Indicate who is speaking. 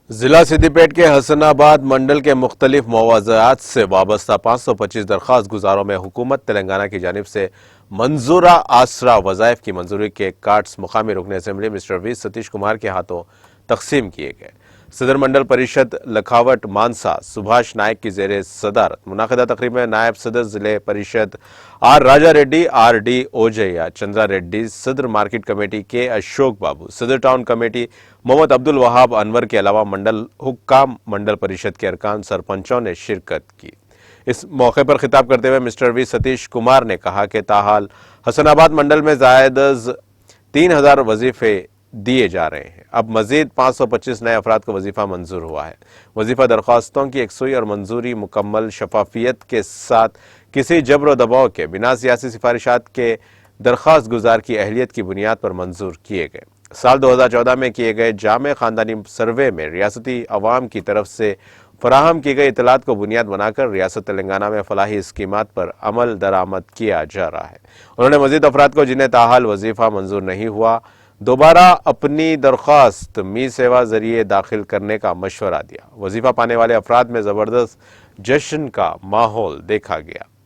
Speaker 1: ضلع سدھی پیٹ کے حسن آباد منڈل کے مختلف مواضعات سے وابستہ 525 درخواست گزاروں میں حکومت تلنگانہ کی جانب سے منظورہ آسرا وظائف کی منظوری کے کارڈز مقامی رکن اسمبلی مسٹر وی ستیش کمار کے ہاتھوں تقسیم کیے گئے۔ صدر منڈل پریشد لکھاوٹ مانسا سبھاش نائک کی زیر صدارت منعقدہ تقریب میں نائب صدر ضلع پریشد R Raja Reddy, R D Ojiya Chandra Reddy, صدر مارکیٹ کمیٹی کے اشوک بابو، صدر ٹاؤن کمیٹی محمد عبد الوہاب انور کے علاوہ منڈل حکام، منڈل پریشد کے ارکان، سرپنچوں نے شرکت کی۔ اس موقع پر خطاب کرتے ہوئے مسٹر وی ستیش کمار نے کہا کہ تاحال حسن آباد منڈل میں زائد از 3000 وظیفے دیے جا رہے ہیں۔ اب مزید 525 نئے افراد کو وظیفہ منظور ہوا ہے۔ وظیفہ درخواستوں کی یکسوئی اور منظوری مکمل شفافیت کے ساتھ کسی جبر و دباؤ کے بنا سیاسی سفارشات کے درخواست گزار کی اہلیت کی بنیاد پر منظور کیے گئے۔ سال 2014 میں کیے گئے جامع خاندانی سروے میں ریاستی عوام کی طرف سے فراہم کی گئی اطلاعات کو بنیاد بنا کر ریاست تلنگانہ میں فلاحی اسکیمات پر عمل درآمد کیا جا رہا ہے۔ انہوں نے مزید افراد کو جنہیں تاحال وظیفہ منظور نہیں ہوا دوبارہ اپنی درخواست می سیوا ذریعے داخل کرنے کا مشورہ دیا۔ وظیفہ پانے والے افراد میں زبردست جشن کا ماحول دیکھا گیا۔